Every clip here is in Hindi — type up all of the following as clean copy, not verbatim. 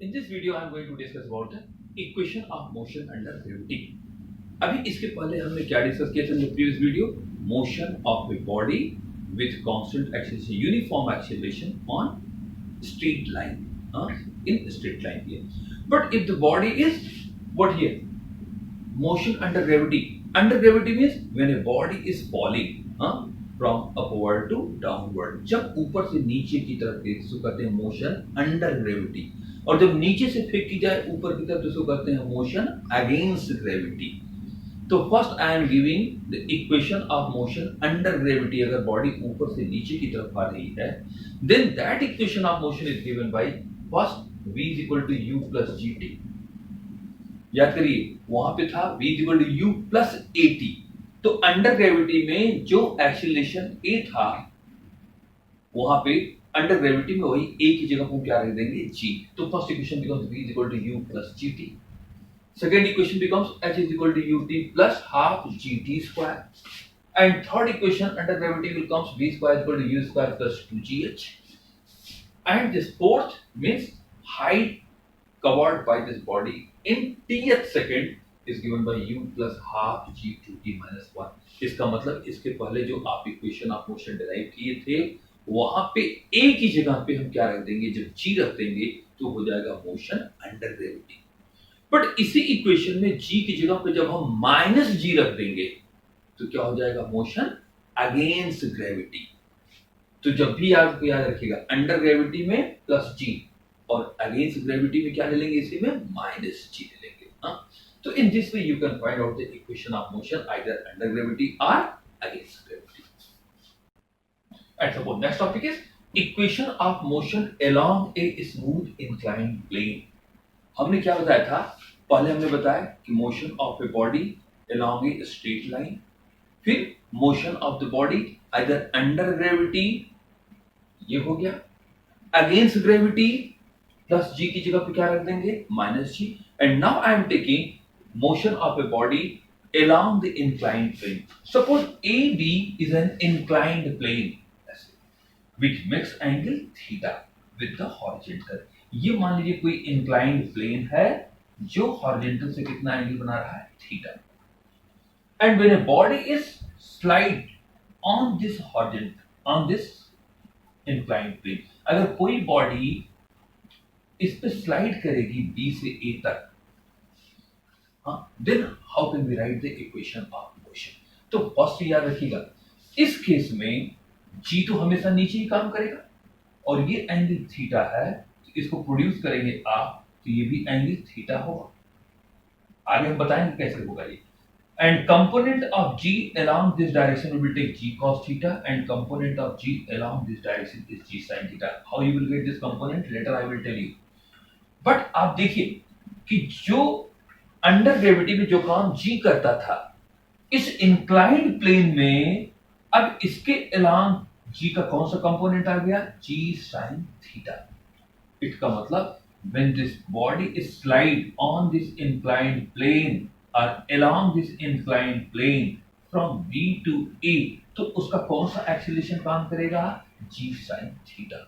In this video, I am going to discuss about the equation of motion under gravity. अभी इसके पहले हमने क्या डिस्कस किया था in the previous video? Motion of a body with constant acceleration, uniform acceleration on straight line, in straight line here. But if the body is what here? Motion under gravity. Under gravity means when a body is falling from upward to downward. जब ऊपर से नीचे की तरफ इसको कहते हैं मोशन अंडर ग्रेविटी, और जब नीचे से फेंकी जाए ऊपर की तरफ तो इसको कहते हैं मोशन अगेंस्ट ग्रेविटी. तो first I am giving the equation of motion under gravity. अगर बॉडी ऊपर से नीचे की तरफ आ रही है, then that equation of motion is given by first v is equal to u plus gt. याद करिए वहां पे था v is equal to u plus at. तो अंडर ग्रेविटी में जो एक्सीलरेशन a था, वहां पे अंडर ग्रेविटी में वही a की जगह हम क्या रख देंगे, g. तो first equation becomes v is equal to u plus gt. Second equation becomes h is equal to ut plus half gt square. And third equation under gravity will comes v square is equal to u square plus 2gh. And this fourth means height covered by this body in tth second is given by u plus half g 2t minus 1. इसका मतलब इसके पहले जो आप इक्वेशन ऑफ मोशन डिराइव किए थे, वहां पे a की जगह पे हम क्या रख देंगे, जब g रख देंगे तो हो जाएगा मोशन अंडर ग्रेविटी. बट इसी इक्वेशन में g की जगह पे जब हम माइनस g रख देंगे तो क्या हो जाएगा, मोशन अगेंस्ट ग्रेविटी. तो जब भी आपको याद रखिएगा अंडर ग्रेविटी में प्लस g और अगेंस्ट ग्रेविटी में क्या ले लेंगे, इसी में माइनस g ले लेंगे. तो in this way you can find out the equation of motion either under gravity और against gravity. And suppose next topic is equation of motion along a smooth inclined plane. हमने क्या बताया था, पहले हमने बताया कि motion of a body along a straight line, फिर motion of the body either under gravity, ये हो गया, अगेंस्ट ग्रेविटी प्लस जी की जगह पे क्या रख देंगे, minus g. And now I am taking motion of a body along the inclined plane. Suppose A B is an inclined plane which makes angle theta with the horizontal. ये मान लीजिए कोई इंक्लाइंड प्लेन है जो हॉरिजॉन्टल से कितना एंगल बना रहा है, theta. And when a body is slide on this horizontal, on this inclined plane, अगर कोई बॉडी इस पे स्लाइड करेगी बी से ए तक, then how can we write the equation of motion. तो फर्स्ट याद रखिएगा, इस केस में जी तो हमेशा नीचे ही काम करेगा और ये एंगल थीटा है, इसको प्रोड्यूस करेंगे आप, तो ये भी एंगल थीटा होगा. आगे हम बताएंगे कैसे होगा ये. And component of g along this direction we will take g cos theta and component of g along this direction is g sin theta. How you will get this component later I will tell you. But आप देखिए कि जो अंडर ग्रेविटी में जो काम g करता था, इस इंक्लाइंड प्लेन में अब इसके along g का कौन सा कंपोनेंट आ गया, g sin theta. इसका मतलब when this body is slide on this inclined plane or along this inclined plane from B to A, तो उसका कौन सा एक्सीलरेशन काम करेगा, g sin theta.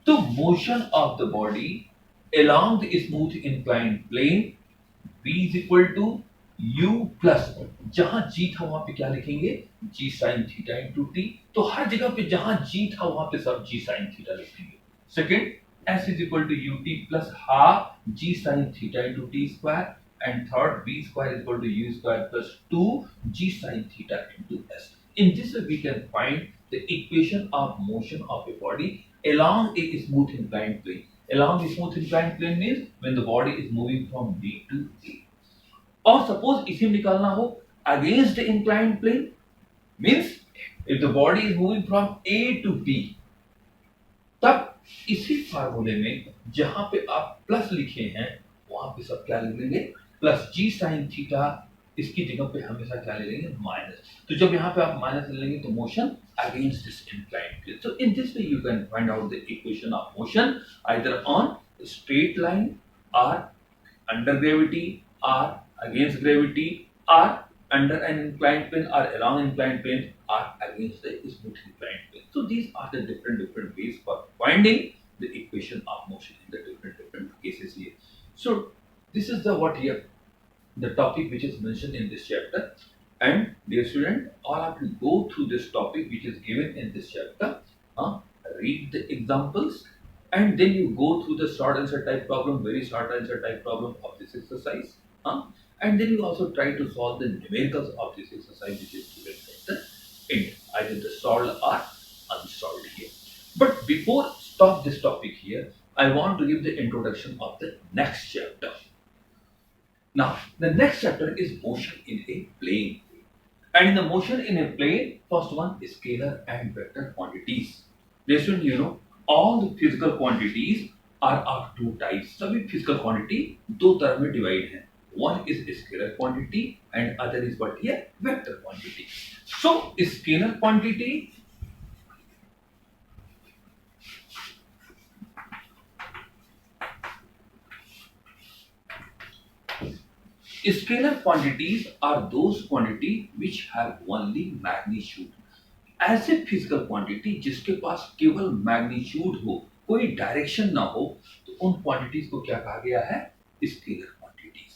तो motion of the body along the smooth inclined plane V is equal to u plus, जहां g था वहां पे क्या लिखेंगे, g sin theta into t. तो हर जगह पे जहां g था वहां पे सब g sin theta लिखेंगे. Second, s is equal to ut plus half g sin theta into t square. And third, v square is equal to u square plus 2 g sin theta into s. In this way we can find the equation of motion of a body along a smooth inclined plane. Along the smooth inclined plane means when the body is moving from B to A. और suppose इसे निकालना हो against the inclined plane means if the body is moving from A to B, तब इसी फार्मूले में जहां पे आप प्लस लिखे हैं वहां पे सब क्या ले लेंगे, प्लस जी साइन थीटा. इसकी जगह पे हमेशा क्या ले लेंगे, माइनस. तो जब यहाँ पे आप माइनस ले लेंगे तो motion against this inclined plane. तो in this way you can find out the equation of motion either on straight line और अंडर ग्रेविटी और अगेंस्ट ग्रेविटी और under an inclined plane or along inclined plane or against the smooth inclined plane. So these are the different ways for finding the equation of motion in the different cases. So this is the what here, the topic which is mentioned in this chapter. And dear student, all have to go through this topic which is given in this chapter. uh, Read the examples, and then you go through the short answer type problem, very short answer type problem of this exercise. uh, and then you also try to solve the numericals of this exercise which is given at the end, either the solved or unsolved here. But before stop this topic here, I want to give the introduction of the next chapter. Now, the next chapter is motion in a plane. And in the motion in a plane, first one is scalar and vector quantities. Listen, you know, all the physical quantities are of two types. सभी physical quantity दो तरह में divide हैं. One is scalar quantity and other is what here? Vector quantity. So, scalar quantity Scalar quantities are those quantity which have only magnitude. ऐसे फिजिकल क्वांटिटी जिसके पास केवल मैग्नीट्यूड हो, कोई डायरेक्शन ना हो, तो उन क्वांटिटीज को क्या कहा गया है? Scalar quantities.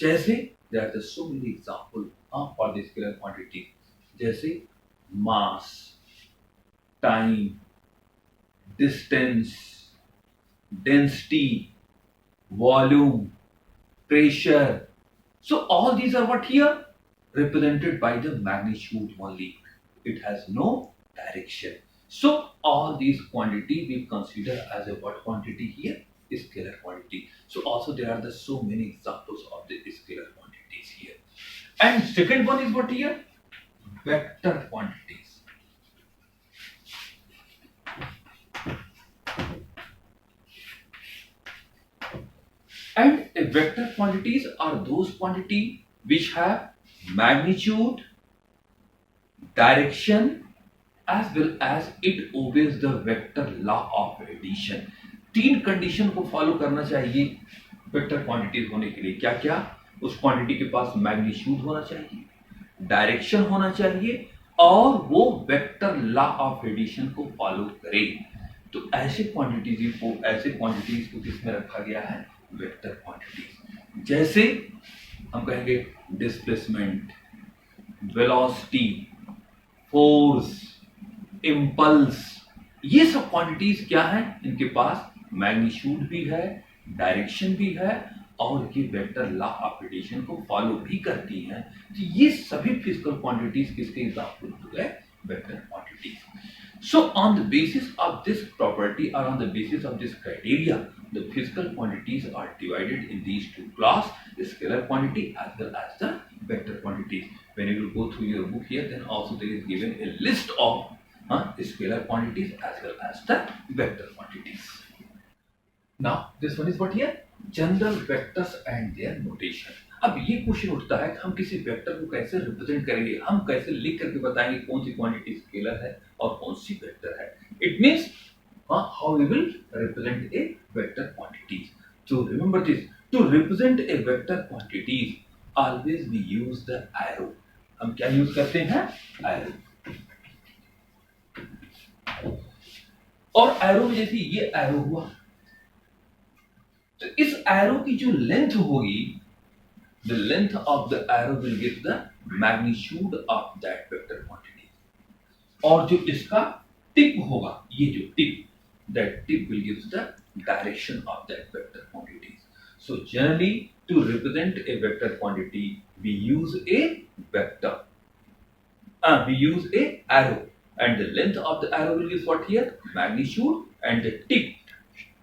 जैसे there are so many example for the scalar quantity, जैसे mass, time, distance, density, volume, pressure. So all these are what here? Represented by the magnitude only. It has no direction. So all these quantity we consider as a what quantity here? Scalar quantity. So also there are the so many examples of the scalar quantities here. And second one is what here? Vector quantities. And vector quantities are those quantity which have magnitude, direction, as well as it obeys the vector law of addition. तीन कंडीशन को फॉलो करना चाहिए वेक्टर क्वांटिटीज होने के लिए. क्या क्या? उस क्वांटिटी के पास मैग्नीट्यूड होना चाहिए, डायरेक्शन होना चाहिए, और वो वेक्टर लॉ ऑफ एडिशन को फॉलो करे. तो ऐसे क्वांटिटीज को किसमें रखा गया है? Vector quantities. जैसे हम कहेंगे डिस्प्लेसमेंट, वेलोसिटी, फोर्स, इंपल्स, ये सब क्वांटिटीज क्या है? इनके पास मैग्नीट्यूड भी है, डायरेक्शन भी है, और ये वेक्टर लॉ ऑफ एडिशन को फॉलो भी करती हैं. तो ये सभी फिजिकल क्वांटिटीज किसके एग्जांपल हो गए? Vector quantities. So on the basis of this property or on the basis of this criteria, the physical quantities are divided in these two class, the scalar quantity as well as the vector quantities. When you will go through your book here, then also there is given a list of scalar quantities as well as the vector quantities. Now this one is what here? General vectors and their notation. अब ये क्वेश्चन उठता है कि हम किसी वेक्टर को कैसे रिप्रेजेंट करेंगे, हम कैसे लिख करके बताएंगे कौन सी क्वांटिटी स्केलर है और कौन सी वेक्टर है. It means how we will represent a vector quantities. तो remember this, to represent a vector quantities always we use the arrow. हम क्या यूज करते हैं? एरो. और एरो में जैसे ये एरो हुआ, तो इस एरो की जो लेंथ होगी, the length of the arrow will give the magnitude of that vector quantity. और जो इसका टिप होगा, ये जो tip, that tip will give the direction of that vector quantity. So generally to represent a vector quantity we use a vector. We use a arrow, and the length of the arrow will give what here? Magnitude, and the tip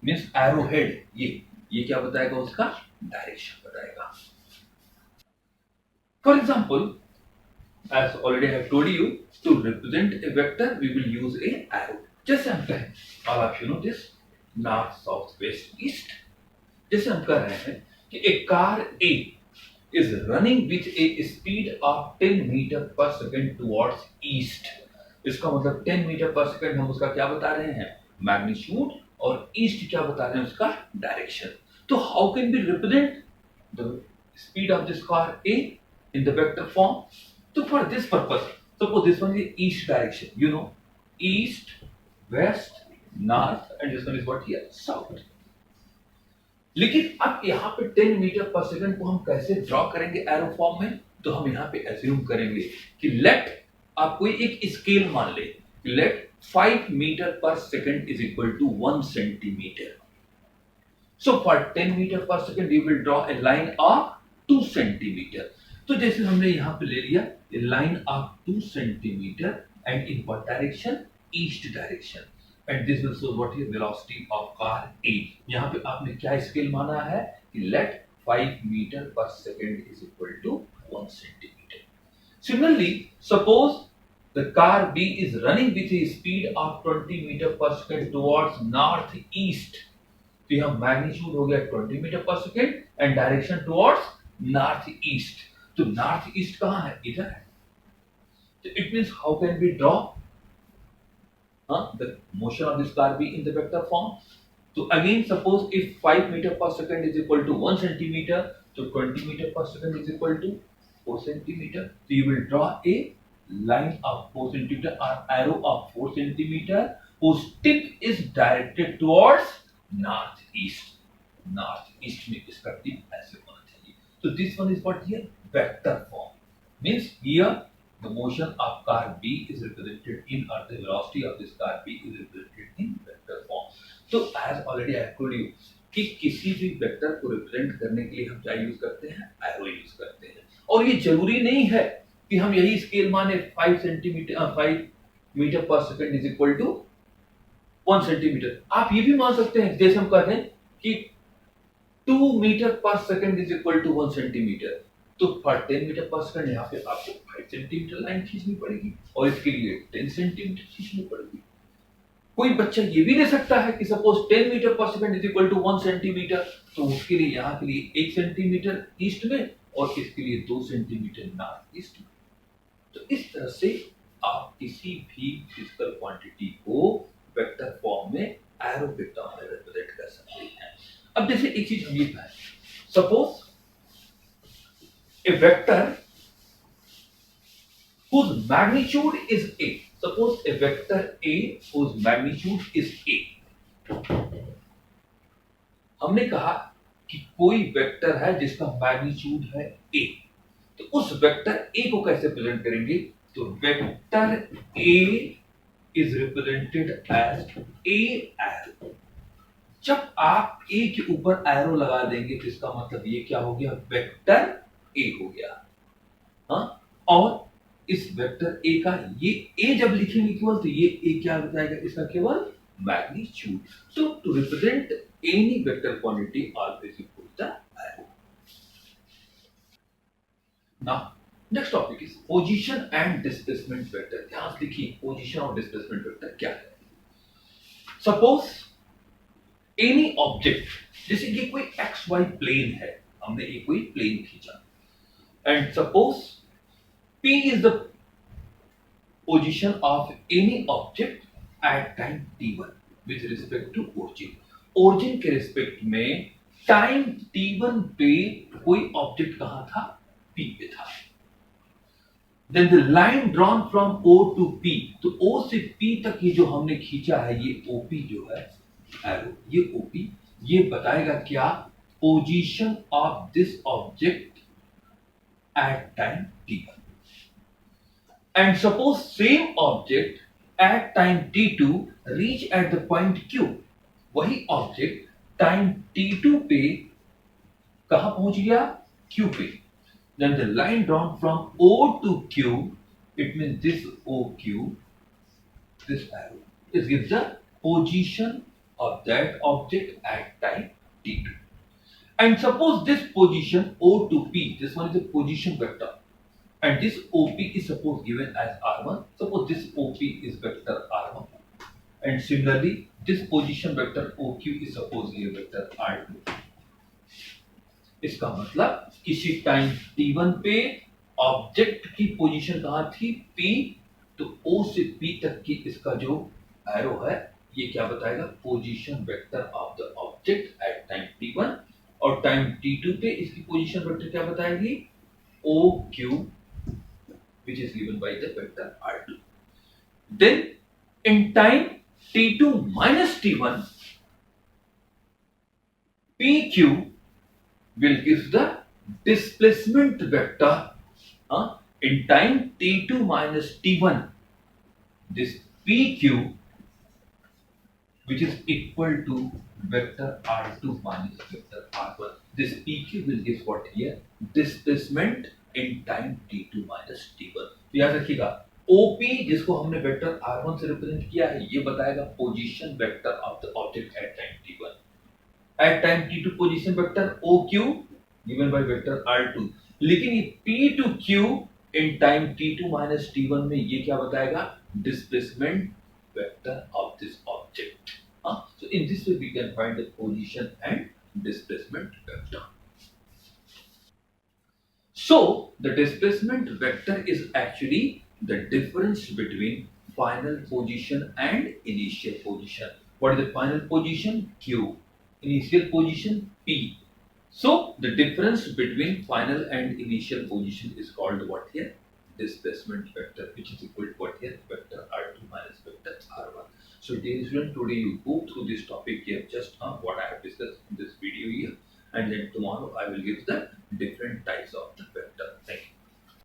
means arrowhead. ये क्या बताएगा? उसका डायरेक्शन बताएगा. For example, as already I have told you, to represent a vector, we will use a arrow. जैसे हम कहें, all of you know this, north, south, west, east. जैसे हम कह रहे हैं कि a car A is running with a speed of 10 meter per second towards east. इसका मतलब 10 मीटर पर सेकंड हम उसका क्या बता रहे हैं? मैग्नीट्यूड. और ईस्ट क्या बता रहे हैं? उसका डायरेक्शन. तो how can be represent the speed of this car A in the vector form? So for this purpose, suppose this one is east direction, you know, east, west, north, and this one is what here? South. लेकिन अब यहाँ पे 10 मीटर पर सेकंड को हम कैसे ड्रॉ करेंगे एरो फॉर्म में? तो हम यहाँ पे एज्यूम करेंगे कि लेट आप कोई एक स्केल मान ले, let 5 metre per second is equal to 1 centimetre. So for 10 meter per second you will draw a line of 2 centimeter. तो जैसे हमने यहाँ पे ले लिया a line of 2 centimeter and in what direction? East direction. And this will show what is velocity of car A. यहाँ पे आपने क्या स्केल माना है कि let 5 meter per second is equal to 1 centimeter. Similarly, suppose the car B is running with a speed of 20 meter per second towards northeast. तो यह मैग्नीट्यूड हो गया 20 metre per second and direction towards north east. तो नॉर्थ ईस्ट कहां है? इधर है. तो it means how can we draw the motion of this car be in the vector form. तो again suppose if 5 metre per second is equal to 1 centimetre, तो 20 metre per second is equal to 4 centimetre. तो you will draw a line of 4 centimeter or arrow of 4 centimeter whose tip is directed towards north east में इसका टिप ऐसे होना चाहिए. तो this one is what here vector form. Means here the motion of car B is represented in or the velocity of this car B is represented in vector form. So as already I told you कि किसी भी वेक्टर को रिप्रेजेंट करने के लिए हम क्या यूज करते हैं? एरो यूज करते हैं. और ये जरूरी नहीं है कि हम यही स्केल माने 5 metre per second is equal to 1 centimetre. आप ये भी मान सकते हैं जैसे हम कहते हैं कि 2 metre per second is equal to 1 centimetre. तो फॉर 10 मीटर पर सेकंड यहाँ पे आपको 5 सेंटीमीटर लाइन खींचनी पड़ेगी और इसके लिए 10 सेंटीमीटर खींचनी पड़ेगी. कोई बच्चा ये भी ले सकता है कि suppose 10 metre per second is equal to 1 centimetre, तो उसके लिए यहाँ के लिए 1 सेंटीमीटर ईस्ट में और इसके लिए 2 सेंटीमीटर नॉर्थ ईस्ट में. तो इस तरह से आप किसी भी फिजिकल क्वांटिटी को वेक्टर फॉर्म में एरो के टर्म में रिप्रेजेंट कर सकते हैं. अब जैसे एक चीज हम ये कहें, suppose A vector whose magnitude is a. Suppose a vector A whose magnitude is a. हमने कहा कि कोई वेक्टर है जिसका मैग्नीट्यूड है a. तो उस वेक्टर A को कैसे प्रेजेंट करेंगे? तो vector A is represented as a arrow. जब आप A के ऊपर एरो लगा देंगे तो इसका मतलब ये क्या हो गया? वेक्टर A हो गया. हाँ, और इस वेक्टर A का ये A जब लिखेंगे केवल तो ये A क्या बताएगा? इसका केवल magnitude. So to represent any vector quantity always you put the arrow. Now next topic is position and displacement vector. ध्यान से देखिए पोजीशन और डिस्प्लेसमेंट वेक्टर क्या है. सपोज एनी ऑब्जेक्ट, जैसे ये कोई एक्स वाई प्लेन है, हमने एक कोई प्लेन खींचा and suppose P is the position of any object at time t1 with respect to origin. Origin के रिस्पेक्ट में टाइम t1 पे कोई ऑब्जेक्ट कहां था? P पे था. Then the line drawn from O to P, तो O से P तक ये जो हमने खींचा है ये OP जो है एरो, ये OP ये बताएगा क्या? Position of this object at time t1. And suppose same object at time t2 reach at the point Q. वही ऑब्जेक्ट टाइम t2 पे कहां पहुंच गया? Q पे. Then the line drawn from O to Q, it means this OQ, this arrow, this gives the position of that object at time t2. And suppose this position O to P, this one is a position vector, and this OP is suppose given as R1. Suppose this OP is vector R1, and similarly this position vector OQ is suppose given vector R2. इसका मतलब किसी टाइम t1 पे ऑब्जेक्ट की पोजीशन कहां थी? P. तो O से P तक की इसका जो एरो है ये क्या बताएगा? Position vector of the object at time t1. और टाइम t2 पे इसकी पोजीशन वेक्टर क्या बताएगी? OQ which is given by the vector R2. Then in time t2 minus t1 PQ will give the displacement vector in time t2 minus t1. This PQ, which is equal to vector r2 minus vector r1. This PQ will give what here? Displacement in time t2 minus t1. तो याद रखिएगा OP जिसको हमने वेक्टर r1 से रिप्रेजेंट किया है ये बताएगा position vector of the object at time t1. At time t2 position vector OQ given by vector r2. लेकिन ये P2Q in time t2 minus t1 में ये क्या बताएगा? Displacement vector of this object. So in this way we can find the position and displacement vector. So the displacement vector is actually the difference between final position and initial position. What is the final position? Q. Initial position P. So the difference between final and initial position is called what here? Displacement vector, which is equal to what here? Vector r2 minus vector r1. So dear student, today you go through this topic here, just what I have discussed in this video here, and then tomorrow I will give the different types of the